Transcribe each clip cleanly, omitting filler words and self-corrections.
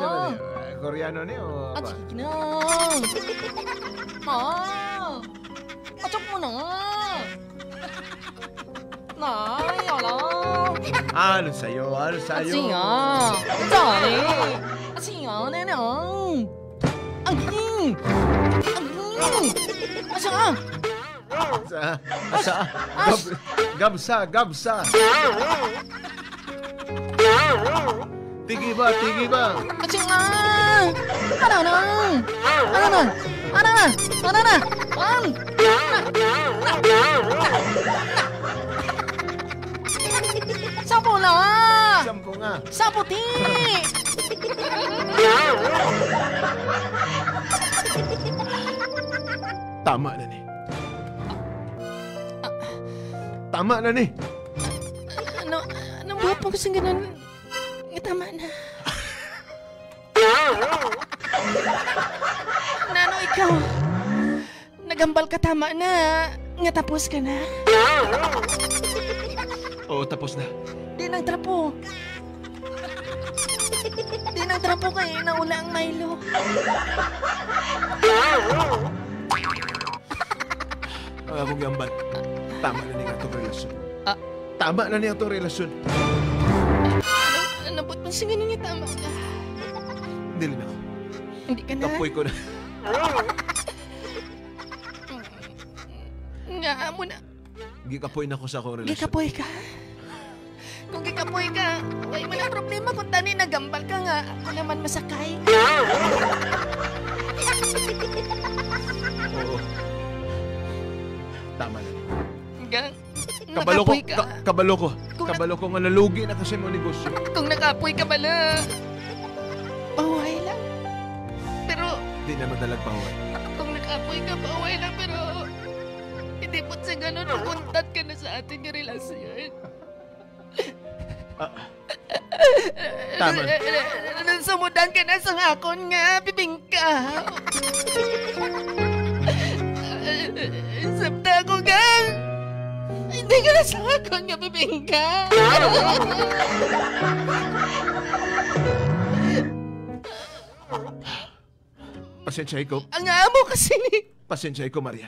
naman eh. Koreano niyo o Ah, apa? sige na. Atsok mo na. Nay, alam. Ano sa'yo? Ano sa'yo? Atsiya. Dali. Atsiya, nenang. Ang Asa? Gabsa. Tigi ba? Atsiya. Ano na? Sapo na. Sampo nga. Sapo ti. Tama na ni. Tama na ni. Ano ba po kasi ganun? Tama na. Nano, ikaw. Nagambal ka, tama na. Nga tapos ka na. Oo, tapos na. Di nang trapo. Di nang trapo kayo nauna ang Milo. Ang akong gambal. Tama na niya itong relasyon. Tama na niya itong relasyon. Ano ba't masingin niya tama na? Dili na ako. Hindi ka na. Kapoy ko na. Nga mo na. Gikapoy na ako sa akong relasyon. Gikapoy ka. Kung gikapoy ka, ay wala problema kung tani nagambal ka nga. Ako naman masakay. Oo. Tama na. Hanggang Kabalo ko, nakapoy ka. kabalo ko nga nalugi na kasi mo negosyo. Kung nakapoy ka bala, pahuhay lang. Pero Di na madalag pa huwag. kung nakapoy ka, pahuhay lang. Pero hindi po sa ganun, maguntat ka na sa ating relasyon. Tama. Sumudan ka na sa akon nga, bibingka. Sabta ko gang. Hindi ka na sa akon nga, bibingka. Pasensya ko. Ang amo kasi ni. Pasensya ko, Marian.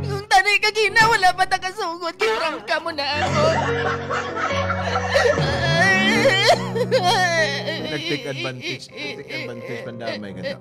Kung tanay ka gina, wala pa nakasugod. Kiprang ka mo na ako. Nag-take advantage. Nag-take advantage pandamay ka na.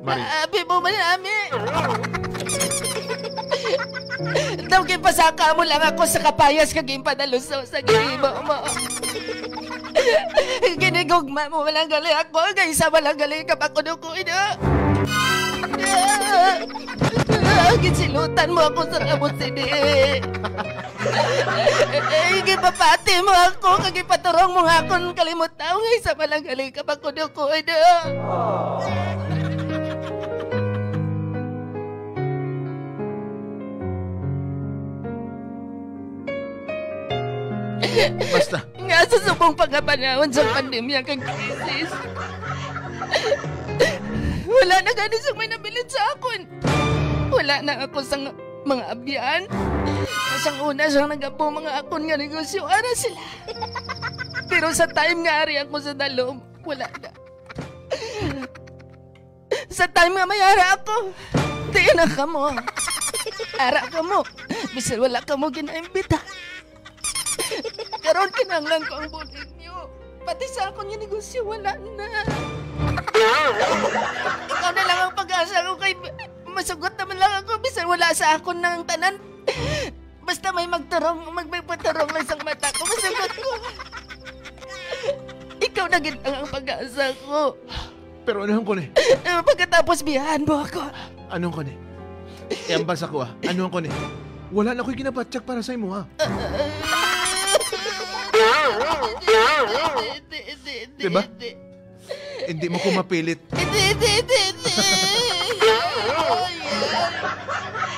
Marian. Abi mo manami. Daw pasaka mo lang ako sa kapayas kaging padaluso sa ginibo mo. Ginigugma mo walang gali ako, kaysa walang gali ka pa kuno ko ino. Gisilutan mo ako sa kamot sini. Gipapati mo ako, kagipaturong mo nga akong kalimutaw, kaysa walang gali ka pa kuno ko ino. Basta. Nga sa subong pagkapanahon sa pandemya kang krisis. Wala na gani sa may nabilin sa akon. Wala na ako sa mga abyan. Kasang una siyang nagapo mga akon nga negosyo. Ara sila. Pero sa time nga ari ako sa dalom, wala na. Sa time nga may ara ako, di na ka mo. Ara ka mo. Bisil wala ka mo ginaimbita. Karon kinanglan ko ang bulig niyo. Pati sa akong yung negosyo, wala na. Ikaw na lang ang pag-asa ko kay... Masugot naman lang ako, bisan wala sa akon ng tanan. Basta may magpaturong lang sa mata ko, masugot ko. Ikaw na gitang ang pag-asa ko. Pero anong ko ni? Pagkatapos biyahan mo ako. Anong ko ni? Iambas ako Anong ko ni? Wala na ako'y ginabatsak para sa imo Diba? Hindi mo ko mapilit.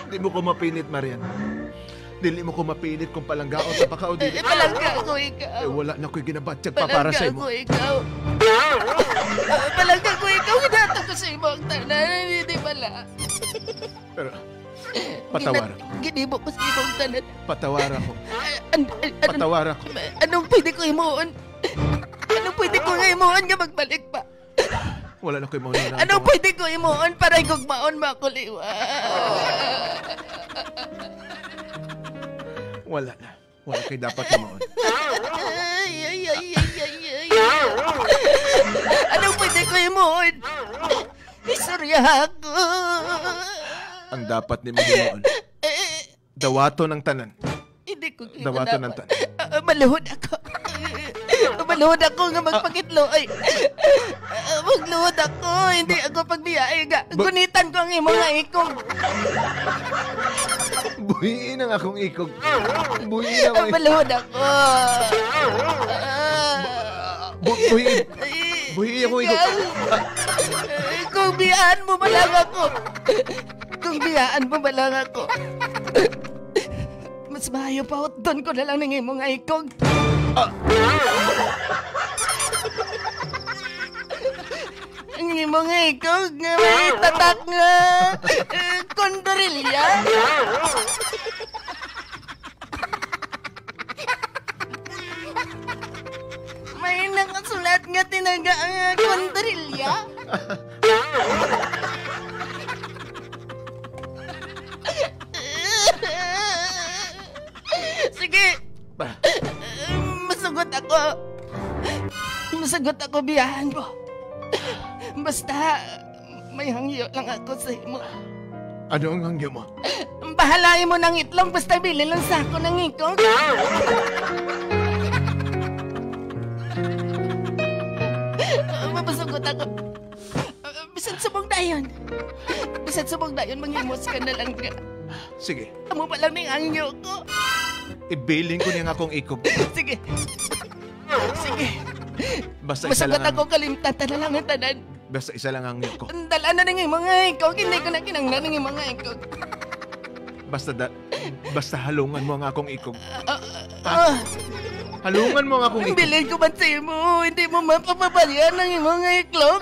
Hindi mo ko mapilit, Marian. Dili mo ko mapilit kung palanggaon sa paka o dili. Palangga ko ikaw. Wala na ako'y ginabatsak pa para sa imo. Palangga ko ikaw. Palangga ko ikaw. Hinatag ko sa imo ang tanan. Hindi pala. Pero, patawara ko. Ginibo ko sa imo ang tanan. Patawara ko. Patawara ko. Anong pwede ko imuon? Anong pwede ko nga imuon nga magbalik pa? Wala na ko'y mauna na. Ano pwede ko imuon para igugmaon makuliwa? Wala na. Wala kay dapat imaon. Ay. Ano pwede ko imuon? Isurya ako. Ang dapat ni Mahimaon, dawato ng tanan. Hindi ko Dawato ng tanan. Maluhod ako. Maluhod ako nga magpakitlo. Ay, magluhod ako. Hindi ako pagbiyahe nga. Gunitan ko ang imo nga ikog. Buhiin ang akong ikog. Buhiin ang Maluhod ako. buhiin. Buhiin akong ikog. Kung biyaan mo ba lang ako. Kung biyaan mo ba lang ako. Mas mayo pa doon ko na lang ng imo nga ikog. Ang imo nga ikog nga may tatak nga kondorilya. May nakasulat nga tinaga nga kondorilya. Sige. Masagot ako biyahan mo. Basta may hangyo lang ako sa imo. Ano ang hangyo mo? Bahalain mo ng itlog basta bili lang sa ako ng ikog. Mapasagot ako. Bisan subong dayon manghimos ka na lang ka. Sige. Amo pa lang ng hangyo ko. Ibilin ko niyang akong ikog. Sige. Basta isa Masagot lang ako kalimtatan na lang ang tanan. Basta isa lang ang hangyo ko. Dala na ng mga ikog. Hindi ko na kinanglan ng mga ikog. Basta halungan mo ang akong ikog. Ah, Halungan mo ang akong ang ikog. bilin ko ba sa'yo mo? Hindi mo mapapabalian ng mga iklog?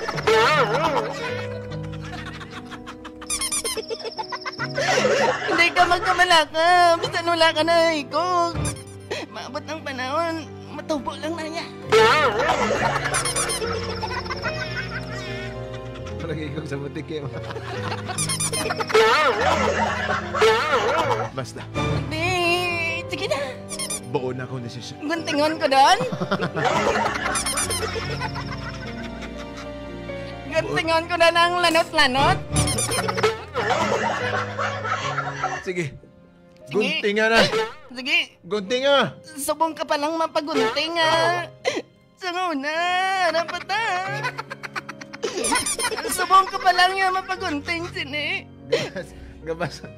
Hindi ka magkamalaka. Basta wala ka na ikog. Maabot ng panahon, matubo lang na niya. Parang ikog sa butik eh. Basta, Hindi, sige na. buo na akong desisyon. Guntingon ko doon. Guntingon ko na ng lanot-lanot. Sige. Guntinga na. Sige, Guntinga. subong ka palang mapagunting ah. Sa una, rapata. Subong ka palang nga mapagunting, sini. Gabasa.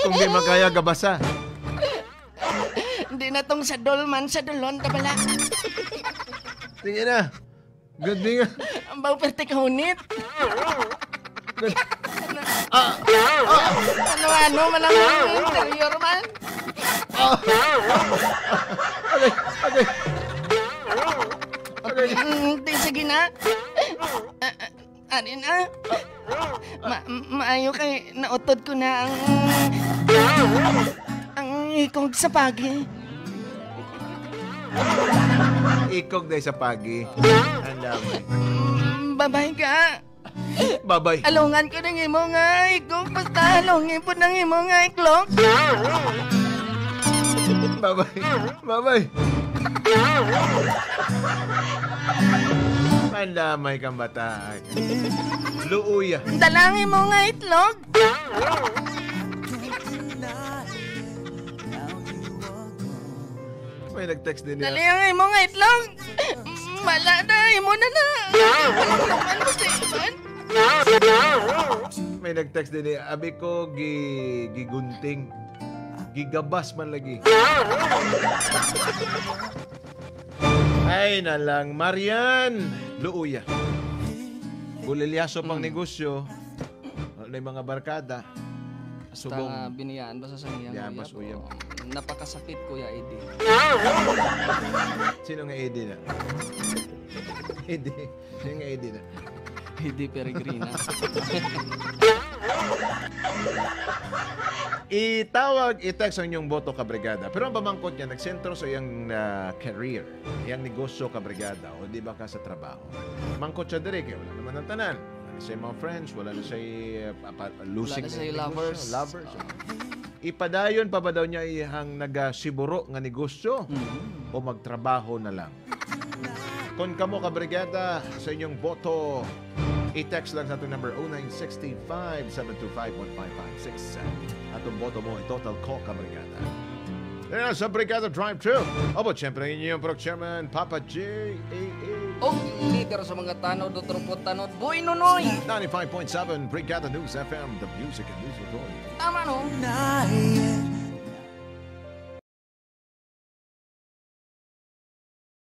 Kung di makaya, gabasa. Hindi na tong sadol man, sadolon ka pala. Sige na. Guntinga. Ang bang perte ka hunit. Ano man ang interior man. Okay. Hindi, sige na. Ano na? Maayo kay nautod ko na ang ikog sa pagi. Ikog dahil sa pagi. Ang damay. Babay ka. Babay. Alungan ko ng imo nga ikog. Basta alungin po ng imo nga iklog. Babay. Babay. Ang damay kang bata. Luuya. Dalangin mo nga itlog. May nag-text din niya. Dalangin mo nga itlog. Wala na, imo na na. Walang mo sa iban. May nag-text din niya. Abi ko gigunting. Gigabas man lagi. Ay nalang. Marian. Luuya. Bulilyaso pang negosyo. Wala na yung mga barkada. Subong. Basta biniyaan basta sa iyang Yan, uyab. mas uyab. Napakasakit, Kuya Eddie. Sino nga Eddie na? Eddie. Sino nga Eddie na? Eddie Peregrina. I-text ang inyong boto ka brigada. Pero ang pamangkot niya, nagsentro sa iyang career, iyang negosyo ka brigada, o di ba ka sa trabaho. Mangkot siya dire, kaya wala naman ang tanan. Wala na siya mga friends, wala na siya losing Wala na siya negosyo, lovers. Ipadayon pa ba daw niya ihang nagasiburo nga negosyo Mm. o magtrabaho na lang? Kung kamo ka brigada sa inyong boto, i-text lang sa itong number 0965-725-1556. Atong boto mo, i-total call ka brigada. Yan sa Brigada Drive 2. Opo, siyempre inyong Pro-Chairman, Papa J.A.A. O, leader sa mga tanod o trupot tanod, Boy Nonoy! 95.7 Brigada News FM, the music and news authority. Tama no? Night.